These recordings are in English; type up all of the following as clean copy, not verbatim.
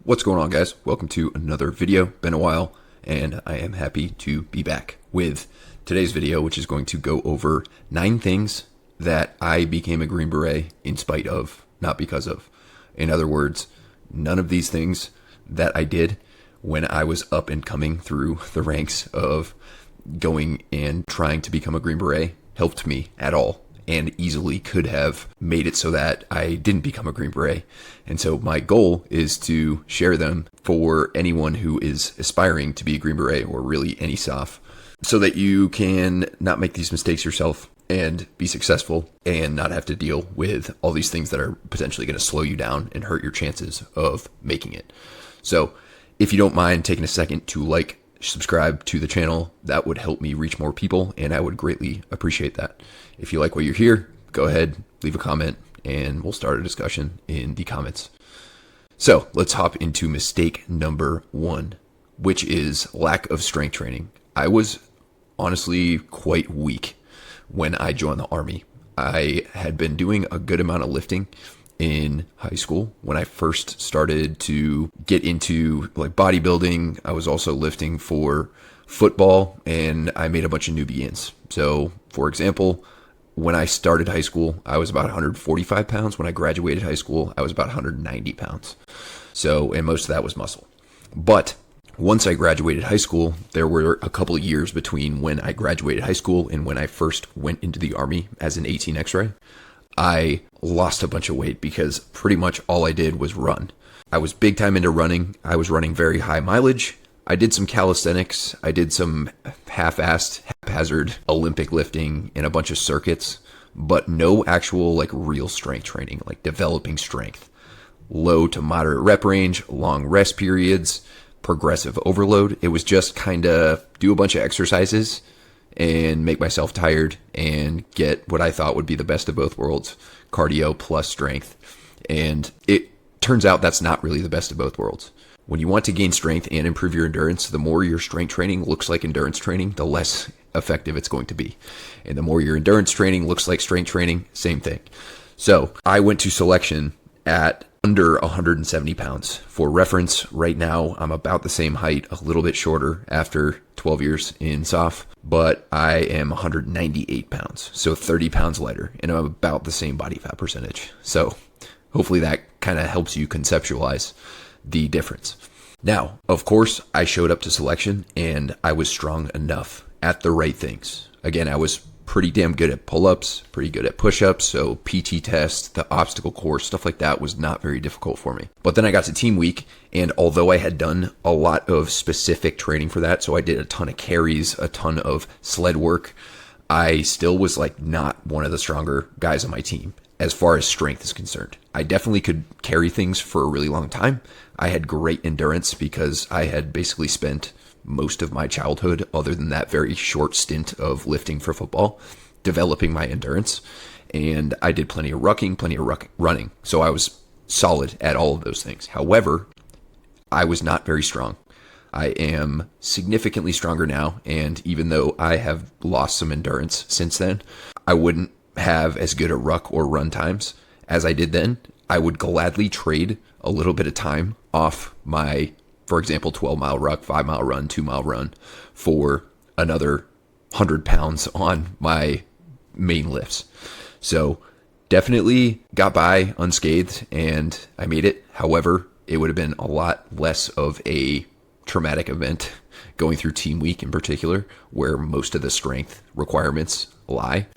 What's going on, guys? Welcome to another video. Been a while, and I am happy to be back with today's video, which is going to go over 9 things that I became a Green Beret in spite of, not because of. In other words, none of these things that I did when I was up and coming through the ranks of going and trying to become a Green Beret helped me at all, and easily could have made it so that I didn't become a Green Beret. And so my goal is to share them for anyone who is aspiring to be a Green Beret, or really any SOF, so that you can not make these mistakes yourself and be successful and not have to deal with all these things that are potentially going to slow you down and hurt your chances of making it. So if you don't mind taking a second to subscribe to the channel, that would help me reach more people, and I would greatly appreciate that. If you like what you're here, go ahead, leave a comment, and we'll start a discussion in the comments. So let's hop into mistake number 1, which is lack of strength training. I was honestly quite weak when I joined the Army. I had been doing a good amount of lifting in high school. When I first started to get into bodybuilding, I was also lifting for football, and I made a bunch of new begins. So for example, when I started high school, I was about 145 pounds. When I graduated high school, I was about 190 pounds. And most of that was muscle. But once I graduated high school, there were a couple of years between when I graduated high school and when I first went into the Army as an 18 X-ray. I lost a bunch of weight because pretty much all I did was run. I was big time into running. I was running very high mileage. I did some calisthenics. I did some half-assed, haphazard Olympic lifting and a bunch of circuits, but no actual real strength training, like developing strength. Low to moderate rep range, long rest periods, progressive overload. It was just kind of do a bunch of exercises and make myself tired and get what I thought would be the best of both worlds, cardio plus strength. And it turns out that's not really the best of both worlds. When you want to gain strength and improve your endurance, the more your strength training looks like endurance training, the less effective it's going to be. And the more your endurance training looks like strength training, same thing. So I went to selection at under 170 pounds. For reference, right now I'm about the same height, a little bit shorter after 12 years in SOF, but I am 198 pounds, so 30 pounds lighter, and I'm about the same body fat percentage. So hopefully that kind of helps you conceptualize the difference. Now, of course, I showed up to selection and I was strong enough at the right things. Again, I was pretty damn good at pull-ups, pretty good at push-ups, so PT test, the obstacle course, stuff like that was not very difficult for me. But then I got to team week, and although I had done a lot of specific training for that, so I did a ton of carries, a ton of sled work, I still was not one of the stronger guys on my team as far as strength is concerned. I definitely could carry things for a really long time. I had great endurance because I had basically spent most of my childhood, other than that very short stint of lifting for football, developing my endurance. And I did plenty of rucking, plenty of running. So I was solid at all of those things. However, I was not very strong. I am significantly stronger now. And even though I have lost some endurance since then, I wouldn't have as good a ruck or run times as I did then. I would gladly trade a little bit of time off my, for example, 12-mile ruck, 5-mile run, 2-mile run for another 100 pounds on my main lifts. So definitely got by unscathed and I made it. However, it would have been a lot less of a traumatic event going through team week in particular, where most of the strength requirements lie,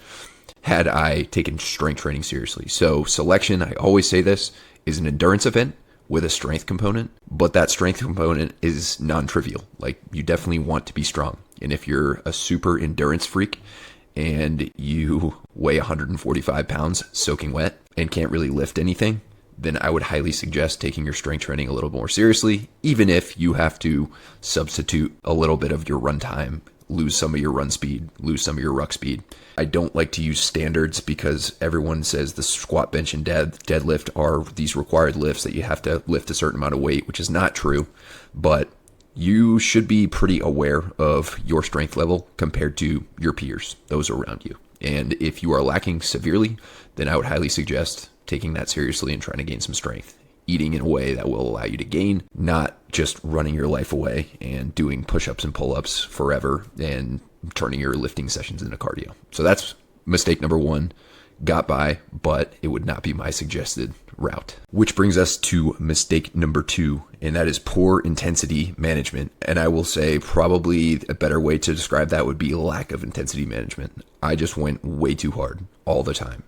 had I taken strength training seriously. So selection, I always say this, is an endurance event with a strength component, but that strength component is non-trivial. You definitely want to be strong. And if you're a super endurance freak and you weigh 145 pounds soaking wet and can't really lift anything, then I would highly suggest taking your strength training a little more seriously, even if you have to substitute a little bit of your run time, lose some of your run speed, lose some of your ruck speed. I don't like to use standards because everyone says the squat, bench, and deadlift are these required lifts that you have to lift a certain amount of weight, which is not true. But you should be pretty aware of your strength level compared to your peers, those around you. And if you are lacking severely, then I would highly suggest taking that seriously and trying to gain some strength. eating in a way that will allow you to gain, not just running your life away and doing push-ups and pull-ups forever and turning your lifting sessions into cardio. So that's mistake number one. Got by, but it would not be my suggested route. Which brings us to mistake number two, and that is poor intensity management. And I will say probably a better way to describe that would be lack of intensity management. I just went way too hard all the time.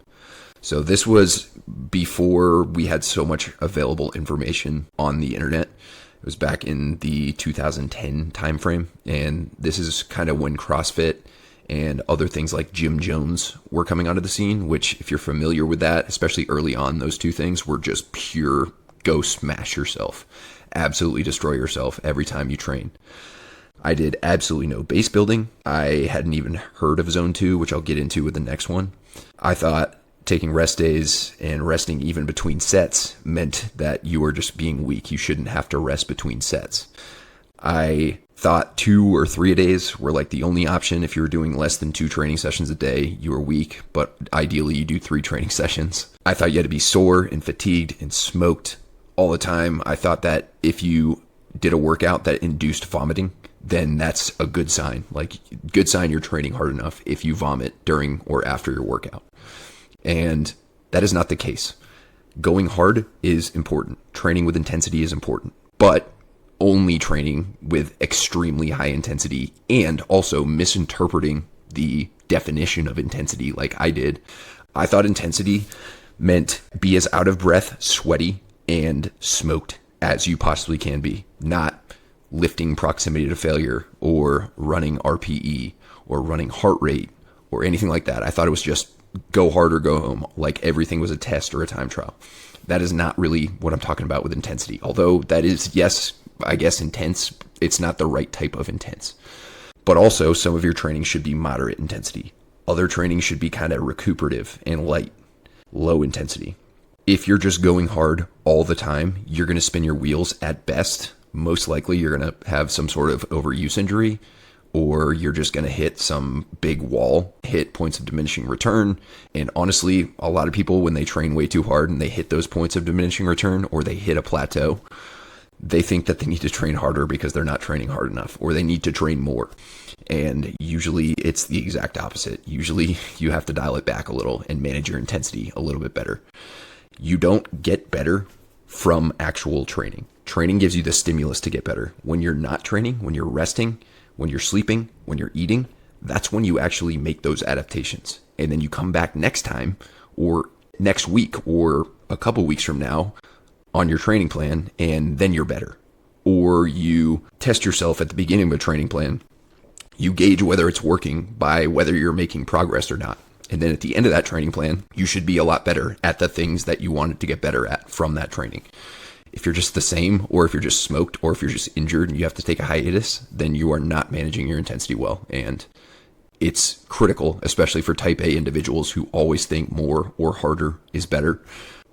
So this was before we had so much available information on the internet. It was back in the 2010 timeframe, and this is kind of when CrossFit and other things like Jim Jones were coming onto the scene, which if you're familiar with that, especially early on, those two things were just pure go smash yourself, absolutely destroy yourself every time you train. I did absolutely no base building. I hadn't even heard of Zone 2, which I'll get into with the next one. I thought taking rest days and resting even between sets meant that you were just being weak. You shouldn't have to rest between sets. I thought 2 or 3 days were like the only option. If you were doing less than 2 training sessions a day, you were weak, but ideally you do 3 training sessions. I thought you had to be sore and fatigued and smoked all the time. I thought that if you did a workout that induced vomiting, then that's a good sign. Like, good sign you're training hard enough if you vomit during or after your workout. And that is not the case. Going hard is important. Training with intensity is important, but only training with extremely high intensity and also misinterpreting the definition of intensity like I did. I thought intensity meant be as out of breath, sweaty, and smoked as you possibly can be, not lifting proximity to failure or running RPE or running heart rate or anything like that. I thought it was just go hard or go home, like everything was a test or a time trial. That is not really what I'm talking about with intensity. Although that is, yes, I guess intense, it's not the right type of intense. But also some of your training should be moderate intensity. Other training should be kind of recuperative and light, low intensity. If you're just going hard all the time, you're going to spin your wheels at best. Most likely you're going to have some sort of overuse injury, or you're just going to hit some big wall, hit points of diminishing return. And honestly, a lot of people, when they train way too hard and they hit those points of diminishing return, or they hit a plateau, they think that they need to train harder because they're not training hard enough, or they need to train more. And usually it's the exact opposite. Usually you have to dial it back a little and manage your intensity a little bit better. You don't get better from actual training. Training gives you the stimulus to get better. When you're not training, when you're resting, when you're sleeping, when you're eating, that's when you actually make those adaptations. And then you come back next time or next week or a couple weeks from now on your training plan, and then you're better. Or you test yourself at the beginning of a training plan. You gauge whether it's working by whether you're making progress or not. And then at the end of that training plan, you should be a lot better at the things that you wanted to get better at from that training. If you're just the same, or if you're just smoked, or if you're just injured and you have to take a hiatus, then you are not managing your intensity well. And it's critical, especially for type A individuals who always think more or harder is better,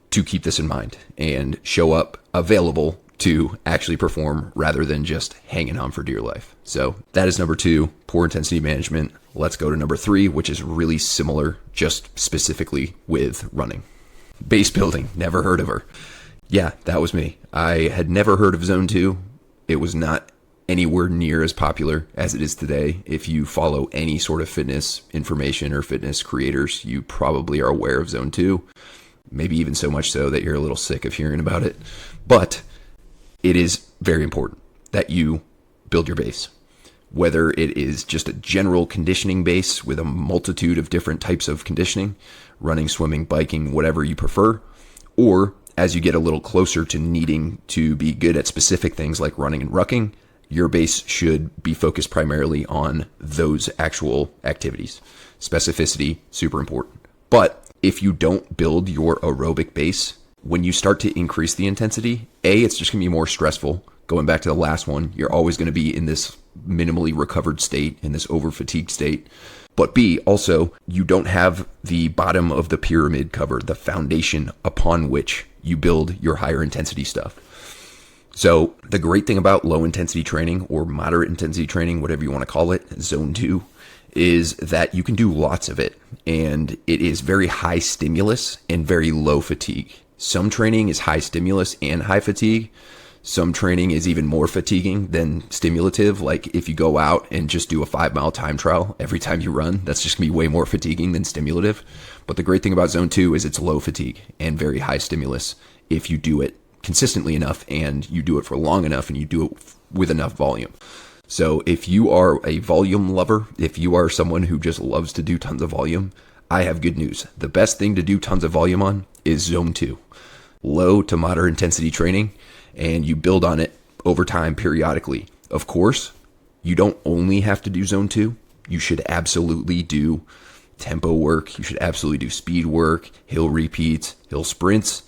to keep this in mind and show up available to actually perform rather than just hanging on for dear life. So that is number 2, poor intensity management. Let's go to number 3, which is really similar, just specifically with running. Base building, never heard of her. Yeah, that was me. I had never heard of Zone 2. It was not anywhere near as popular as it is today. If you follow any sort of fitness information or fitness creators, you probably are aware of Zone 2. Maybe even so much so that you're a little sick of hearing about it. But it is very important that you build your base. Whether it is just a general conditioning base with a multitude of different types of conditioning, running, swimming, biking, whatever you prefer, or as you get a little closer to needing to be good at specific things like running and rucking, your base should be focused primarily on those actual activities. Specificity, super important. But if you don't build your aerobic base, when you start to increase the intensity, A, it's just going to be more stressful. Going back to the last one, you're always going to be in this minimally recovered state, in this over-fatigued state. But B, also, you don't have the bottom of the pyramid covered, the foundation upon which you build your higher intensity stuff. So the great thing about low intensity training or moderate intensity training, whatever you want to call it, Zone 2, is that you can do lots of it. And it is very high stimulus and very low fatigue. Some training is high stimulus and high fatigue. Some training is even more fatiguing than stimulative. Like if you go out and just do a 5-mile time trial every time you run, that's just gonna be way more fatiguing than stimulative. But the great thing about zone 2 is it's low fatigue and very high stimulus if you do it consistently enough and you do it for long enough and you do it with enough volume. So if you are a volume lover, if you are someone who just loves to do tons of volume, I have good news. The best thing to do tons of volume on is zone 2. Low to moderate intensity training, and you build on it over time periodically. Of course, you don't only have to do zone 2. You should absolutely do tempo work. You should absolutely do speed work, hill repeats, hill sprints.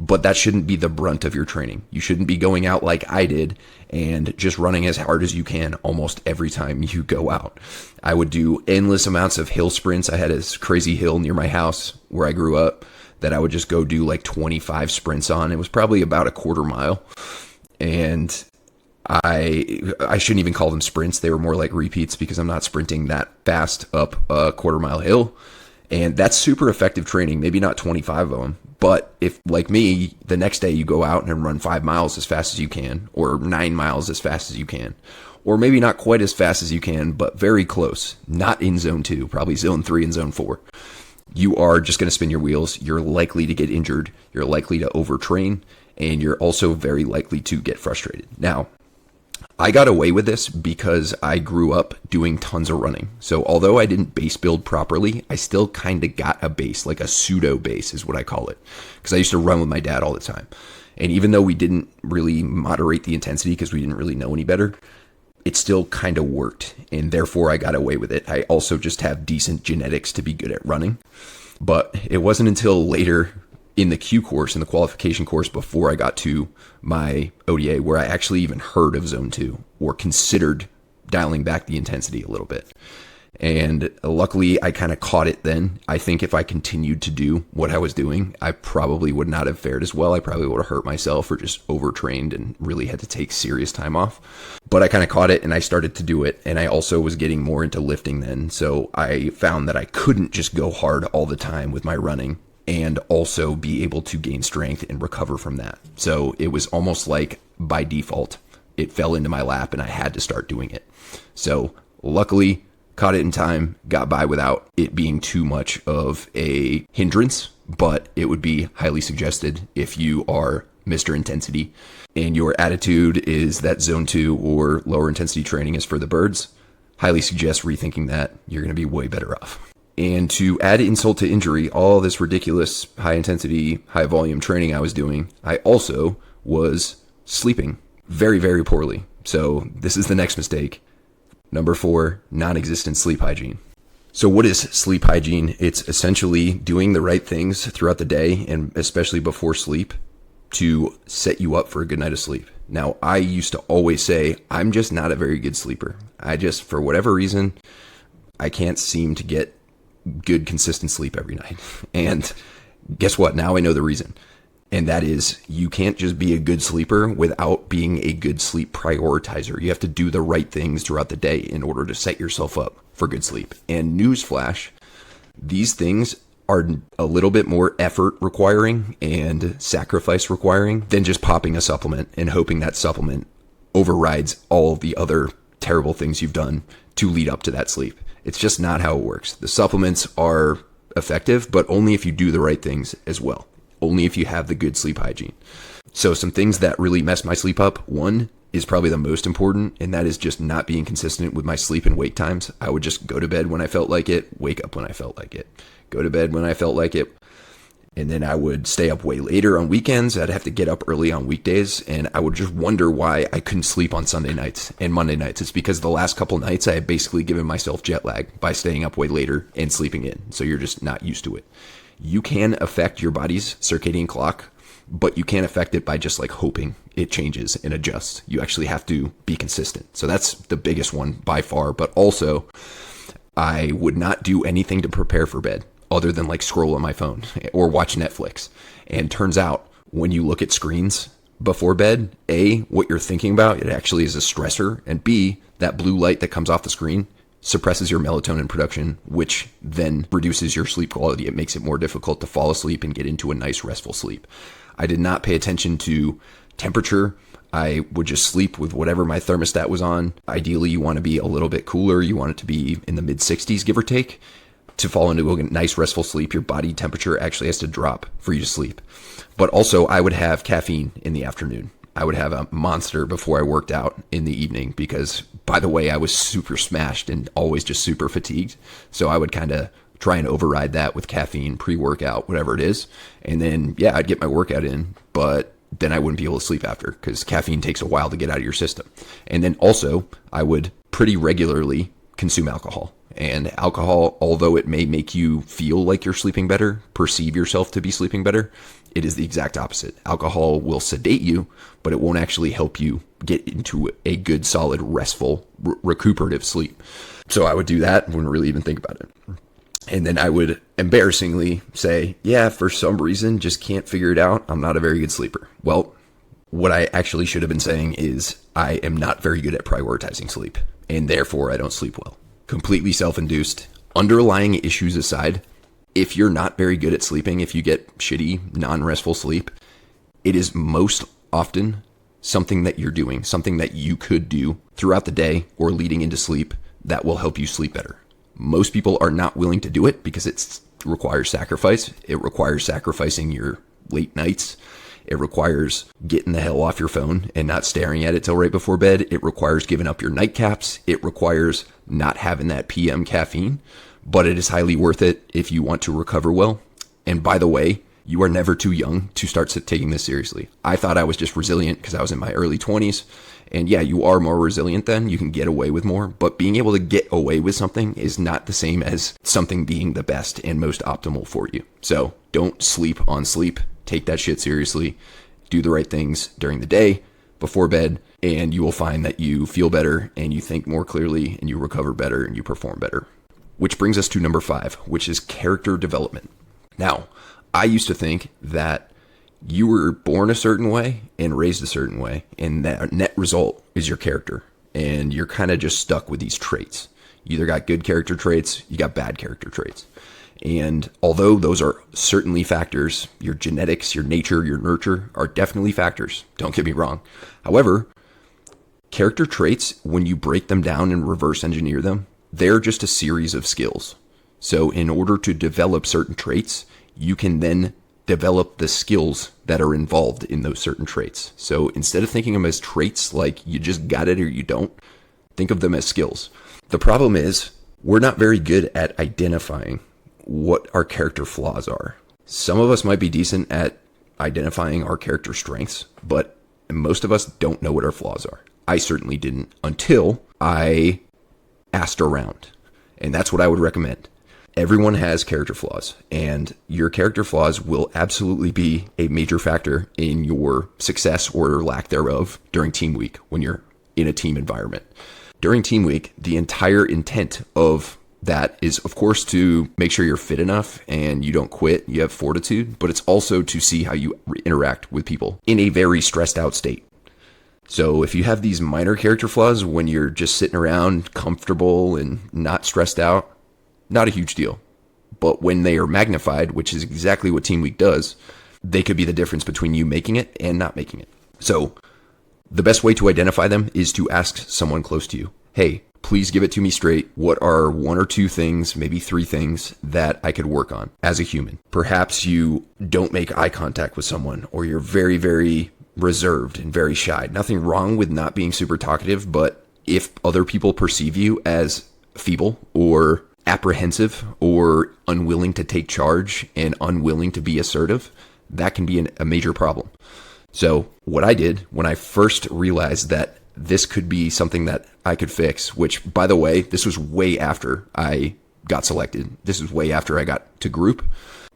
But that shouldn't be the brunt of your training. You shouldn't be going out like I did and just running as hard as you can almost every time you go out. I would do endless amounts of hill sprints. I had this crazy hill near my house where I grew up that I would just go do like 25 sprints on. It was probably about a quarter mile. And I shouldn't even call them sprints. They were more like repeats because I'm not sprinting that fast up a quarter mile hill. And that's super effective training, maybe not 25 of them. But if, like me, the next day you go out and run 5 miles as fast as you can, or 9 miles as fast as you can, or maybe not quite as fast as you can, but very close, not in zone 2, probably zone 3 and zone 4, you are just going to spin your wheels. You're likely to get injured. You're likely to overtrain, and you're also very likely to get frustrated. Now, I got away with this because I grew up doing tons of running. So although I didn't base build properly, I still kind of got a base, like a pseudo base is what I call it. Because I used to run with my dad all the time. And even though we didn't really moderate the intensity because we didn't really know any better, it still kind of worked. And therefore I got away with it. I also just have decent genetics to be good at running. But it wasn't until later in the Q course, in the qualification course before I got to my ODA, where I actually even heard of zone 2 or considered dialing back the intensity a little bit. And luckily I kind of caught it then. I think if I continued to do what I was doing, I probably would not have fared as well. I probably would have hurt myself or just overtrained and really had to take serious time off. But I kind of caught it and I started to do it. And I also was getting more into lifting then. So I found that I couldn't just go hard all the time with my running and also be able to gain strength and recover from that. So it was almost like by default, it fell into my lap and I had to start doing it. So luckily, caught it in time, got by without it being too much of a hindrance, but it would be highly suggested if you are Mr. Intensity and your attitude is that zone 2 or lower intensity training is for the birds. Highly suggest rethinking that. You're going to be way better off. And to add insult to injury, all this ridiculous high intensity, high volume training I was doing, I also was sleeping very, very poorly. So this is the next mistake. Number 4, non-existent sleep hygiene. So what is sleep hygiene? It's essentially doing the right things throughout the day and especially before sleep to set you up for a good night of sleep. Now, I used to always say, I'm just not a very good sleeper. For whatever reason, I can't seem to get good consistent sleep every night. And guess what? Now I know the reason. And that is you can't just be a good sleeper without being a good sleep prioritizer. You have to do the right things throughout the day in order to set yourself up for good sleep. And newsflash, these things are a little bit more effort requiring and sacrifice requiring than just popping a supplement and hoping that supplement overrides all the other terrible things you've done to lead up to that sleep. It's just not how it works. The supplements are effective, but only if you do the right things as well. Only if you have the good sleep hygiene. So some things that really mess my sleep up, one is probably the most important, and that is just not being consistent with my sleep and wake times. I would just go to bed when I felt like it, wake up when I felt like it, go to bed when I felt like it, and then I would stay up way later on weekends. I'd have to get up early on weekdays, and I would just wonder why I couldn't sleep on Sunday nights and Monday nights. It's because the last couple nights I had basically given myself jet lag by staying up way later and sleeping in, so you're just not used to it. You can affect your body's circadian clock, but you can't affect it by just like hoping it changes and adjusts. You actually have to be consistent. So that's the biggest one by far. But also, I would not do anything to prepare for bed other than like scroll on my phone or watch Netflix. And turns out when you look at screens before bed, A, what you're thinking about, it actually is a stressor. And B, that blue light that comes off the screen suppresses your melatonin production, which then reduces your sleep quality. It makes it more difficult to fall asleep and get into a nice restful sleep. I did not pay attention to temperature. I would just sleep with whatever my thermostat was on. Ideally, you want to be a little bit cooler. You want it to be in the mid 60s, give or take. To fall into a nice restful sleep, your body temperature actually has to drop for you to sleep. But also, I would have caffeine in the afternoon. I would have a monster before I worked out in the evening because, by the way, I was super smashed and always just super fatigued. So I would kind of try and override that with caffeine, pre-workout, whatever it is. And then, yeah, I'd get my workout in, but then I wouldn't be able to sleep after because caffeine takes a while to get out of your system. And then also, I would pretty regularly consume alcohol. And alcohol, although it may make you feel like you're sleeping better, perceive yourself to be sleeping better, it is the exact opposite. Alcohol will sedate you, but it won't actually help you get into a good, solid, restful, recuperative sleep. So I would do that and wouldn't really even think about it. And then I would embarrassingly say, yeah, for some reason, just can't figure it out. I'm not a very good sleeper. Well, what I actually should have been saying is I am not very good at prioritizing sleep, and therefore I don't sleep well. Completely self-induced. Underlying issues aside, if you're not very good at sleeping, if you get shitty, non-restful sleep, it is most often something that you're doing, something that you could do throughout the day or leading into sleep that will help you sleep better. Most people are not willing to do it because it requires sacrifice. It requires sacrificing your late nights. It requires getting the hell off your phone and not staring at it till right before bed. It requires giving up your nightcaps. It requires not having that PM caffeine, but it is highly worth it if you want to recover well. And by the way, you are never too young to start taking this seriously. I thought I was just resilient because I was in my early 20s. And yeah, you are more resilient then. You can get away with more. But being able to get away with something is not the same as something being the best and most optimal for you. So don't sleep on sleep. Take that shit seriously. Do the right things during the day, before bed, and you will find that you feel better and you think more clearly and you recover better and you perform better. Which brings us to number 5, which is character development. Now, I used to think that you were born a certain way and raised a certain way, and that net result is your character. And you're kind of just stuck with these traits. You either got good character traits, you got bad character traits. And although those are certainly factors, your genetics, your nature, your nurture are definitely factors. Don't get me wrong. However, character traits, when you break them down and reverse engineer them, they're just a series of skills. So in order to develop certain traits, you can then develop the skills that are involved in those certain traits. So instead of thinking of them as traits, like you just got it or you don't, think of them as skills. The problem is we're not very good at identifying what our character flaws are. Some of us might be decent at identifying our character strengths, but most of us don't know what our flaws are. I certainly didn't until I asked around. And that's what I would recommend. Everyone has character flaws, and your character flaws will absolutely be a major factor in your success or lack thereof during team week when you're in a team environment. During team week, the entire intent of that is, of course, to make sure you're fit enough and you don't quit, you have fortitude, but it's also to see how you interact with people in a very stressed out state. So if you have these minor character flaws when you're just sitting around comfortable and not stressed out, not a huge deal. But when they are magnified, which is exactly what Team Week does, they could be the difference between you making it and not making it. So the best way to identify them is to ask someone close to you, hey, please give it to me straight. What are 1 or 2 things, maybe 3 things that I could work on as a human? Perhaps you don't make eye contact with someone, or you're very, very reserved and very shy. Nothing wrong with not being super talkative, but if other people perceive you as feeble or apprehensive or unwilling to take charge and unwilling to be assertive, that can be a major problem. So what I did when I first realized that this could be something that I could fix, which, by the way, this was way after I got selected. This was way after I got to group.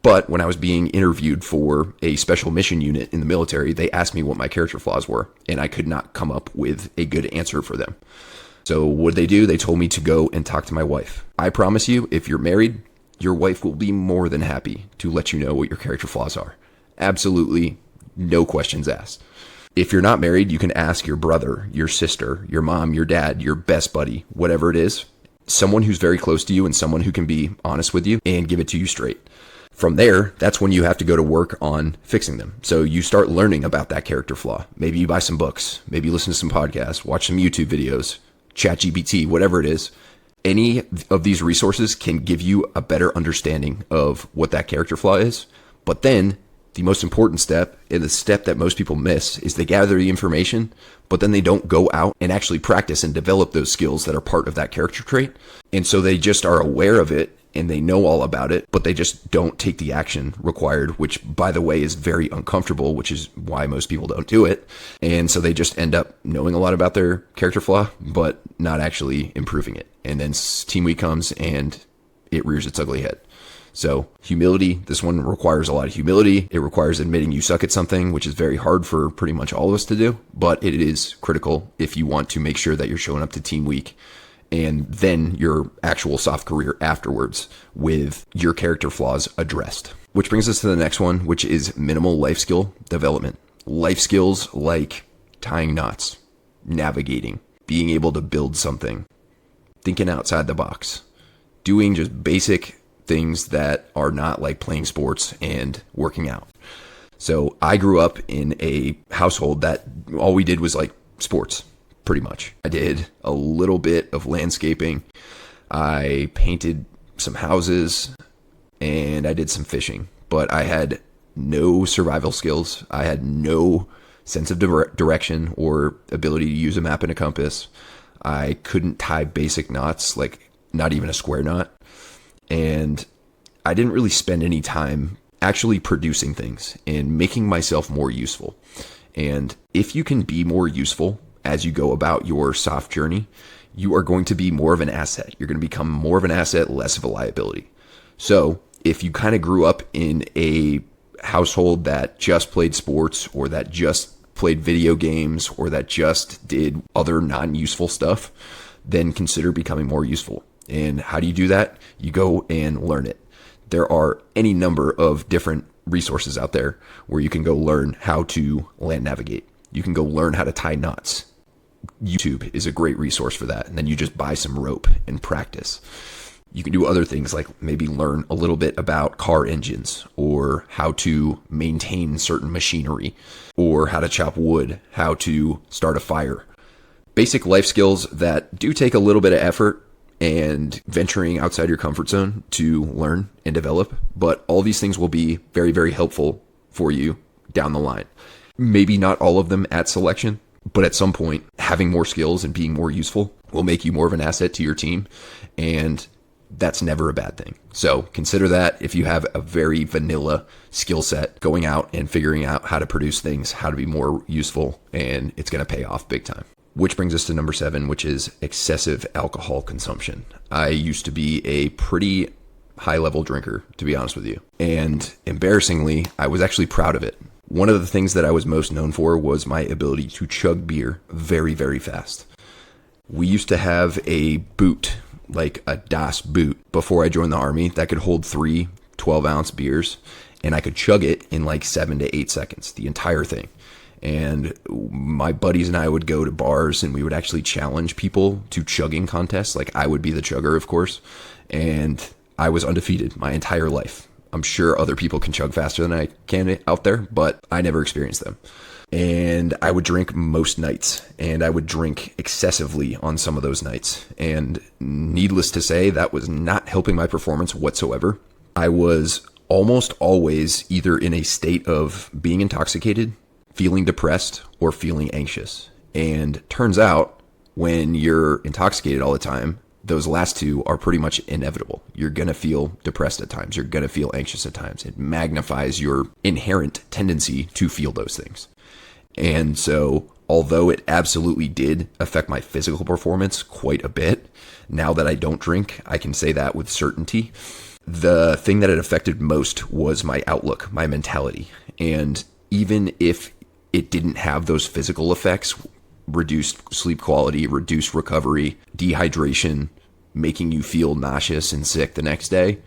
But when I was being interviewed for a special mission unit in the military, they asked me what my character flaws were, and I could not come up with a good answer for them. So what did they do? They told me to go and talk to my wife. I promise you, if you're married, your wife will be more than happy to let you know what your character flaws are. Absolutely no questions asked. If you're not married, you can ask your brother, your sister, your mom, your dad, your best buddy, whatever it is, someone who's very close to you and someone who can be honest with you and give it to you straight. From there, that's when you have to go to work on fixing them. So you start learning about that character flaw. Maybe you buy some books, maybe you listen to some podcasts, watch some YouTube videos, ChatGPT, whatever it is. Any of these resources can give you a better understanding of what that character flaw is. But then the most important step, and the step that most people miss, is they gather the information, but then they don't go out and actually practice and develop those skills that are part of that character trait. And so they just are aware of it and they know all about it, but they just don't take the action required, which, by the way, is very uncomfortable, which is why most people don't do it. And so they just end up knowing a lot about their character flaw, but not actually improving it. And then team week comes and it rears its ugly head. So humility, this one requires a lot of humility. It requires admitting you suck at something, which is very hard for pretty much all of us to do, but it is critical if you want to make sure that you're showing up to team week and then your actual soft career afterwards with your character flaws addressed. Which brings us to the next one, which is minimal life skill development. Life skills like tying knots, navigating, being able to build something, thinking outside the box, doing just basic things that are not like playing sports and working out. So I grew up in a household that all we did was like sports. Pretty much. I did a little bit of landscaping. I painted some houses and I did some fishing, but I had no survival skills. I had no sense of direction or ability to use a map and a compass. I couldn't tie basic knots, like not even a square knot. And I didn't really spend any time actually producing things and making myself more useful. And if you can be more useful as you go about your soft journey, you are going to be more of an asset. You're going to become more of an asset, less of a liability. So if you kind of grew up in a household that just played sports or that just played video games or that just did other non-useful stuff, then consider becoming more useful. And how do you do that? You go and learn it. There are any number of different resources out there where you can go learn how to land navigate. You can go learn how to tie knots. YouTube is a great resource for that. And then you just buy some rope and practice. You can do other things like maybe learn a little bit about car engines or how to maintain certain machinery or how to chop wood, how to start a fire. Basic life skills that do take a little bit of effort and venturing outside your comfort zone to learn and develop. But all these things will be very, very helpful for you down the line. Maybe not all of them at selection, but at some point, having more skills and being more useful will make you more of an asset to your team. And that's never a bad thing. So consider that if you have a very vanilla skill set, going out and figuring out how to produce things, how to be more useful, and it's going to pay off big time. Which brings us to number 7, which is excessive alcohol consumption. I used to be a pretty high level drinker, to be honest with you. And embarrassingly, I was actually proud of it. One of the things that I was most known for was my ability to chug beer very, very fast. We used to have a boot, like a Das boot, before I joined the Army that could hold 3 12-ounce beers, and I could chug it in like 7 to 8 seconds, the entire thing. And my buddies and I would go to bars and we would actually challenge people to chugging contests. Like I would be the chugger, of course, and I was undefeated my entire life. I'm sure other people can chug faster than I can out there, but I never experienced them. And I would drink most nights, and I would drink excessively on some of those nights. And needless to say, that was not helping my performance whatsoever. I was almost always either in a state of being intoxicated, feeling depressed, or feeling anxious. And turns out when you're intoxicated all the time, those last two are pretty much inevitable. You're going to feel depressed at times. You're going to feel anxious at times. It magnifies your inherent tendency to feel those things. And so, although it absolutely did affect my physical performance quite a bit, now that I don't drink, I can say that with certainty. The thing that it affected most was my outlook, my mentality. And even if it didn't have those physical effects, reduced sleep quality, reduced recovery, dehydration, making you feel nauseous and sick the next day,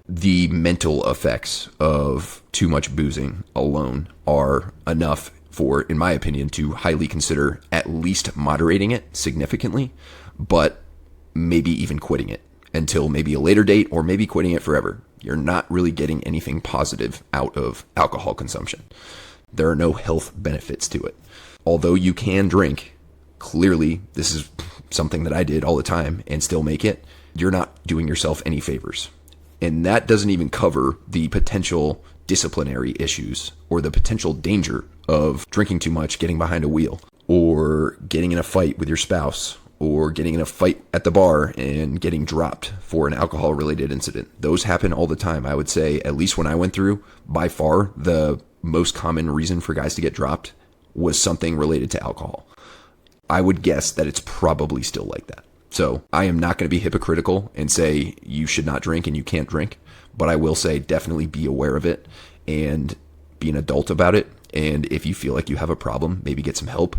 the mental effects of too much boozing alone are enough for, in my opinion, to highly consider at least moderating it significantly, but maybe even quitting it until maybe a later date, or maybe quitting it forever. You're not really getting anything positive out of alcohol consumption. There are no health benefits to it. Although you can drink, clearly this is something that I did all the time and still make it, you're not doing yourself any favors. And that doesn't even cover the potential disciplinary issues or the potential danger of drinking too much, getting behind a wheel, or getting in a fight with your spouse, or getting in a fight at the bar and getting dropped for an alcohol-related incident. Those happen all the time. I would say, at least when I went through, by far, the most common reason for guys to get dropped was something related to alcohol. I would guess that it's probably still like that. So I am not going to be hypocritical and say you should not drink and you can't drink, but I will say definitely be aware of it and be an adult about it. And if you feel like you have a problem, maybe get some help,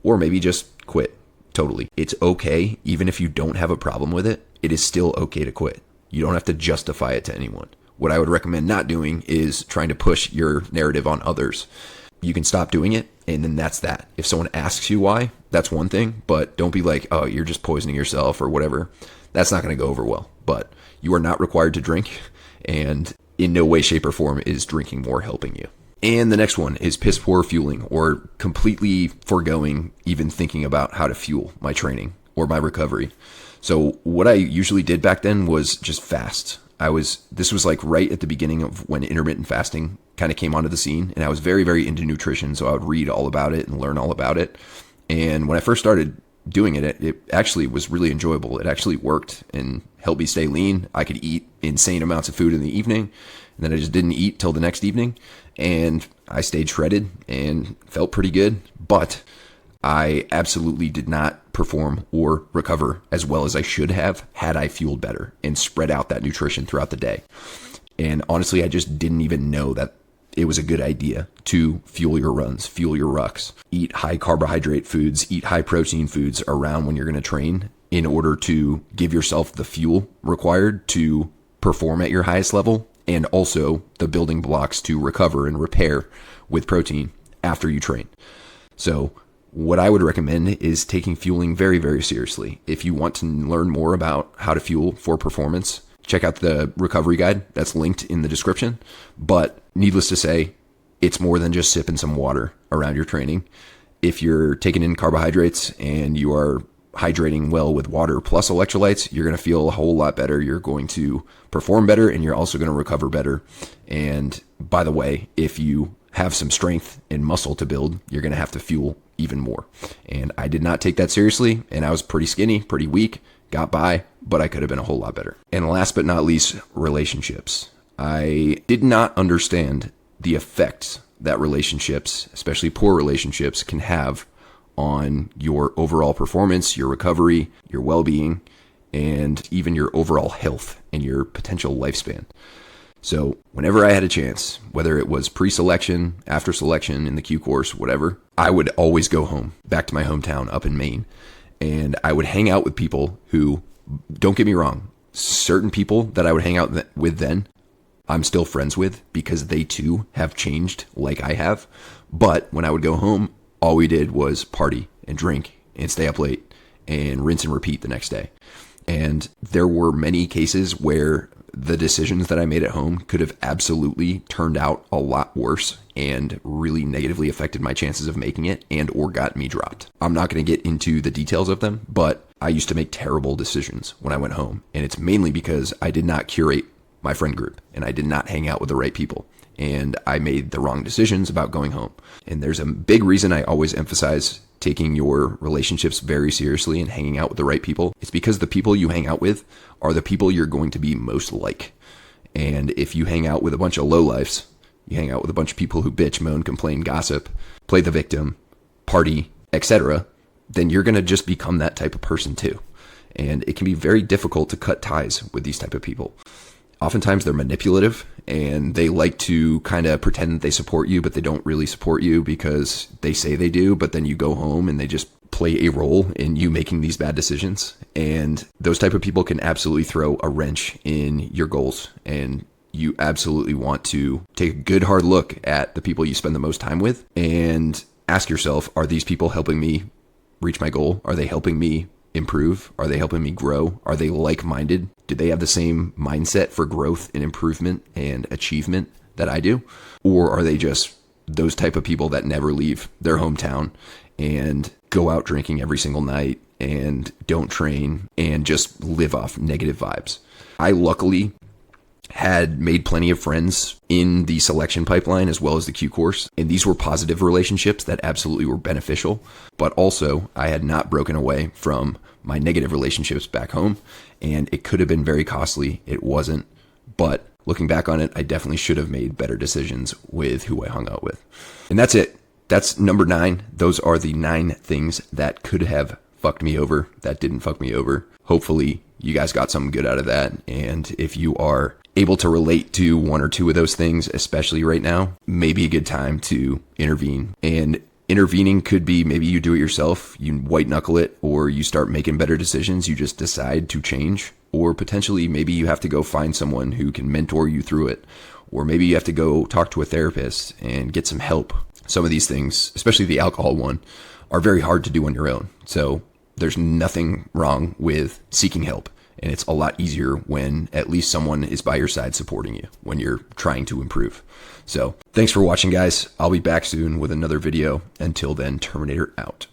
or maybe just quit. Totally. It's okay. Even if you don't have a problem with it, it is still okay to quit. You don't have to justify it to anyone. What I would recommend not doing is trying to push your narrative on others. You can stop doing it, and then that's that. If someone asks you why, that's one thing, but don't be like, oh, you're just poisoning yourself or whatever. That's not going to go over well. But you are not required to drink, and in no way, shape, or form is drinking more helping you. And the next one is piss poor fueling, or completely foregoing even thinking about how to fuel my training or my recovery. So what I usually did back then was just fast. This was like right at the beginning of when intermittent fasting kind of came onto the scene, and I was very, very into nutrition. So I would read all about it and learn all about it. And when I first started doing it, it actually was really enjoyable. It actually worked and helped me stay lean. I could eat insane amounts of food in the evening, and then I just didn't eat till the next evening. And I stayed shredded and felt pretty good, but I absolutely did not perform or recover as well as I should have had I fueled better and spread out that nutrition throughout the day. And honestly, I just didn't even know that it was a good idea to fuel your runs, fuel your rucks, eat high carbohydrate foods, eat high protein foods around when you're going to train in order to give yourself the fuel required to perform at your highest level, and also the building blocks to recover and repair with protein after you train. So what I would recommend is taking fueling very, very seriously. If you want to learn more about how to fuel for performance, check out the recovery guide that's linked in the description. But needless to say, it's more than just sipping some water around your training. If you're taking in carbohydrates and you are hydrating well with water plus electrolytes, you're going to feel a whole lot better. You're going to perform better, and you're also going to recover better. And by the way, if you have some strength and muscle to build, you're going to have to fuel even more. And I did not take that seriously, and I was pretty skinny, pretty weak, got by, but I could have been a whole lot better. And last but not least, relationships. I did not understand the effects that relationships, especially poor relationships, can have on your overall performance, your recovery, your well-being, and even your overall health and your potential lifespan. So whenever I had a chance, whether it was pre-selection, after selection, in the Q course, whatever, I would always go home, back to my hometown up in Maine, and I would hang out with people who, don't get me wrong, certain people that I would hang out with then, I'm still friends with because they too have changed like I have. But when I would go home, all we did was party and drink and stay up late and rinse and repeat the next day. And there were many cases where the decisions that I made at home could have absolutely turned out a lot worse and really negatively affected my chances of making it and or got me dropped. I'm not going to get into the details of them, but I used to make terrible decisions when I went home. And it's mainly because I did not curate my friend group and I did not hang out with the right people. And I made the wrong decisions about going home. And there's a big reason I always emphasize taking your relationships very seriously and hanging out with the right people. It's because the people you hang out with are the people you're going to be most like. And if you hang out with a bunch of lowlifes, you hang out with a bunch of people who bitch, moan, complain, gossip, play the victim, party, etc., then you're going to just become that type of person too. And it can be very difficult to cut ties with these type of people. Oftentimes they're manipulative and they like to kind of pretend that they support you, but they don't really support you because they say they do, but then you go home and they just play a role in you making these bad decisions. And those type of people can absolutely throw a wrench in your goals. And you absolutely want to take a good hard look at the people you spend the most time with and ask yourself, are these people helping me reach my goal? Are they helping me improve? Are they helping me grow? Are they like-minded? Do they have the same mindset for growth and improvement and achievement that I do? Or are they just those type of people that never leave their hometown and go out drinking every single night and don't train and just live off negative vibes? I luckily had made plenty of friends in the selection pipeline as well as the Q course. And these were positive relationships that absolutely were beneficial. But also I had not broken away from my negative relationships back home. And it could have been very costly. It wasn't. But looking back on it, I definitely should have made better decisions with who I hung out with. And that's it. That's number 9. Those are the 9 things that could have fucked me over, that didn't fuck me over. Hopefully you guys got something good out of that. And if you are able to relate to 1 or 2 of those things, especially right now, maybe a good time to intervene. And intervening could be maybe you do it yourself, you white knuckle it, or you start making better decisions. You just decide to change, or potentially maybe you have to go find someone who can mentor you through it, or maybe you have to go talk to a therapist and get some help. Some of these things, especially the alcohol one, are very hard to do on your own. So there's nothing wrong with seeking help. And it's a lot easier when at least someone is by your side supporting you when you're trying to improve. So thanks for watching, guys. I'll be back soon with another video. Until then, Terminator out.